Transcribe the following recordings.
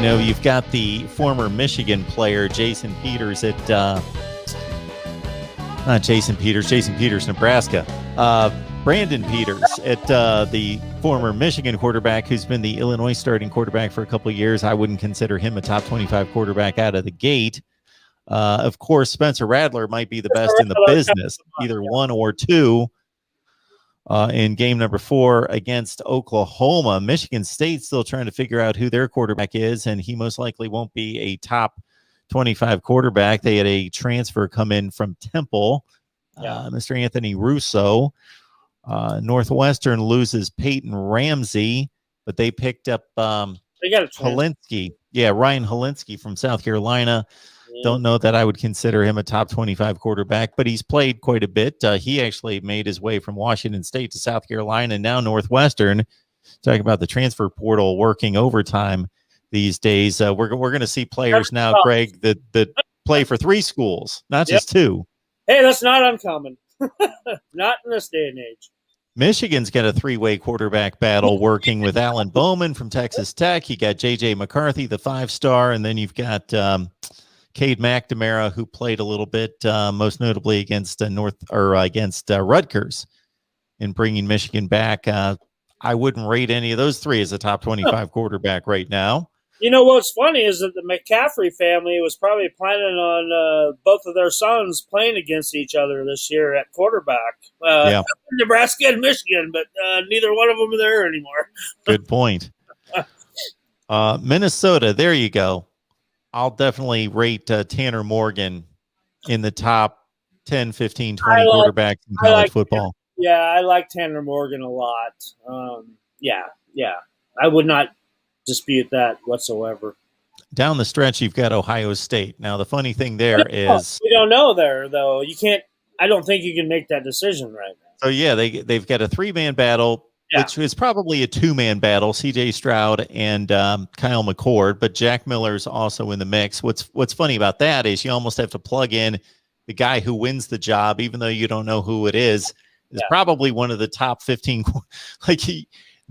you've got the former Michigan player, Jason Peters not Jason Peters, Nebraska. Brandon Peters at the former Michigan quarterback who's been the Illinois starting quarterback for a couple of years. I wouldn't consider him a top 25 quarterback out of the gate. Of course, Spencer Rattler might be the best in the business, either one or two. In game number 4 against Oklahoma. Michigan State still trying to figure out who their quarterback is, and he most likely won't be a top 25 quarterback. They had a transfer come in from Temple, Mr. Anthony Russo. Northwestern loses Peyton Ramsey, but they picked up Helinski. Yeah, Ryan Helinski from South Carolina. Don't know that I would consider him a top 25 quarterback, but he's played quite a bit. He actually made his way from Washington State to South Carolina and now Northwestern. Talking about the transfer portal working overtime these days. We're going to see players now, Greg, that play for 3 schools, not just 2. Hey, that's not uncommon. Not in this day and age. Michigan's got a 3-way quarterback battle working with Alan Bowman from Texas Tech. You got J.J. McCarthy, the 5-star, and then you've got Cade McNamara, who played a little bit, most notably against Rutgers in bringing Michigan back. I wouldn't rate any of those 3 as a top 25 quarterback right now. You know what's funny is that the McCaffrey family was probably planning on both of their sons playing against each other this year at quarterback. Nebraska and Michigan, but neither one of them are there anymore. Good point. Minnesota, there you go. I'll definitely rate Tanner Morgan in the top 10, 15, 20 quarterbacks in college football. Yeah, I like Tanner Morgan a lot. Yeah. I would not dispute that whatsoever. Down the stretch, you've got Ohio State. Now, the funny thing there is... We don't know there, though. You can't... I don't think you can make that decision right now. So, yeah, they've got a 3-man battle, which is probably a 2-man battle, C.J. Stroud and Kyle McCord, but Jack Miller's also in the mix. What's funny about that is you almost have to plug in the guy who wins the job, even though you don't know who it is probably one of the top 15.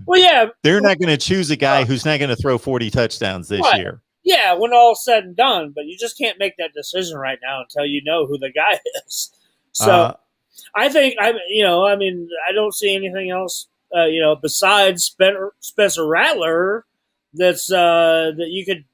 They're not going to choose a guy who's not going to throw 40 touchdowns this year. Yeah, when all's said and done, but you just can't make that decision right now until you know who the guy is. So I think I don't see anything else. Besides Spencer Rattler, that's that you could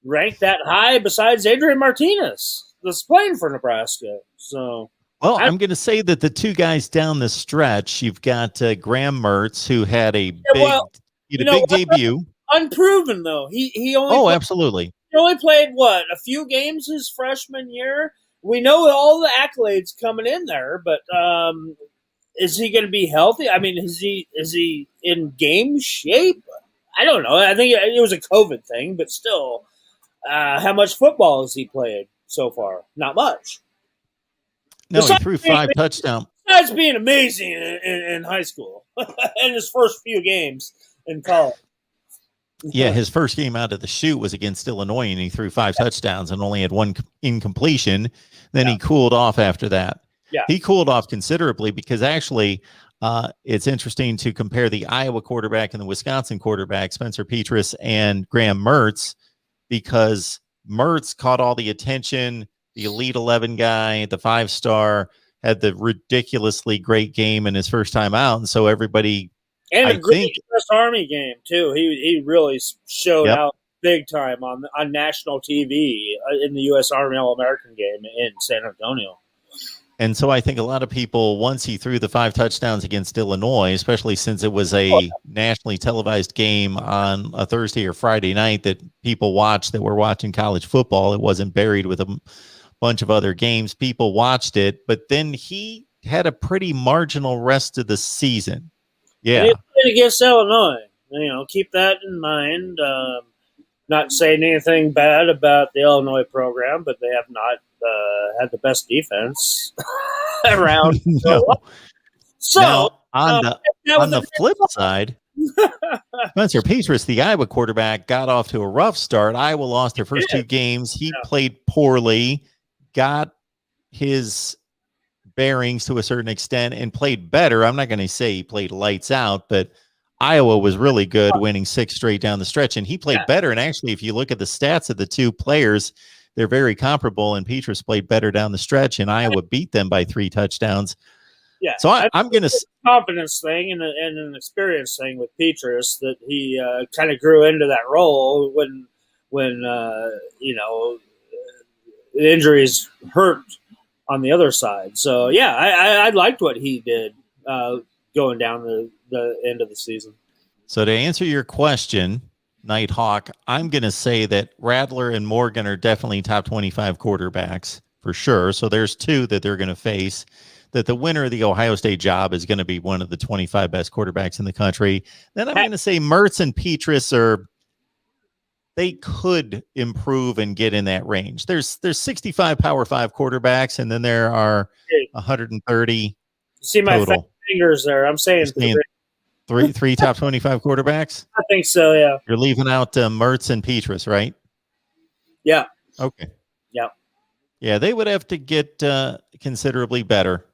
rank that high. Besides Adrian Martinez, that's playing for Nebraska. So, I'm going to say that the 2 guys down the stretch, you've got Graham Mertz, who had a big debut, unproven though. He only absolutely. He only played a few games his freshman year. We know all the accolades coming in there, but. Is he going to be healthy? I mean, is he in game shape? I don't know. I think it was a COVID thing, but still, how much football has he played so far? Not much. No, he threw 5 touchdowns. Besides being amazing in high school and his first few games in college. Yeah, his first game out of the chute was against Illinois, and he threw 5 touchdowns and only had 1 incompletion. Then he cooled off after that. Yeah. He cooled off considerably because actually it's interesting to compare the Iowa quarterback and the Wisconsin quarterback, Spencer Petras and Graham Mertz, because Mertz caught all the attention, the Elite 11 guy, the 5-star, had the ridiculously great game in his first time out. And so everybody... And a great U.S. Army game, too. He really showed out big time on national TV in the U.S. Army All-American game in San Antonio. And so I think a lot of people, once he threw the 5 touchdowns against Illinois, especially since it was a nationally televised game on a Thursday or Friday night that people watched that were watching college football, it wasn't buried with a bunch of other games. People watched it, but then he had a pretty marginal rest of the season. Yeah. He played against Illinois. Keep that in mind. Not saying anything bad about the Illinois program, but they have not had the best defense around. No. So now, on the flip side, Spencer Petras, the Iowa quarterback, got off to a rough start. Iowa lost their first 2 games. He played poorly, got his bearings to a certain extent, and played better. I'm not going to say he played lights out, but Iowa was really good, winning 6 straight down the stretch, and he played Yeah. better. And actually, if you look at the stats of the two players, they're very comparable, and Petrus played better down the stretch, and Iowa beat them by 3 touchdowns. Yeah, So I'm going to confidence thing and an experience thing with Petrus that he kind of grew into that role when the injuries hurt on the other side. So yeah, I liked what he did going down the end of the season. So to answer your question, Nighthawk, I'm going to say that Rattler and Morgan are definitely top 25 quarterbacks for sure. So there's 2 that they're going to face. That the winner of the Ohio State job is going to be one of the 25 best quarterbacks in the country. Then I'm going to say Mertz and Petrus they could improve and get in that range. There's 65 Power 5 quarterbacks, and then there are 130 You see my total. fingers there. I'm saying three top 25 quarterbacks? I think so, yeah. You're leaving out Mertz and Petrus, right? Yeah. Okay. Yeah. Yeah, they would have to get considerably better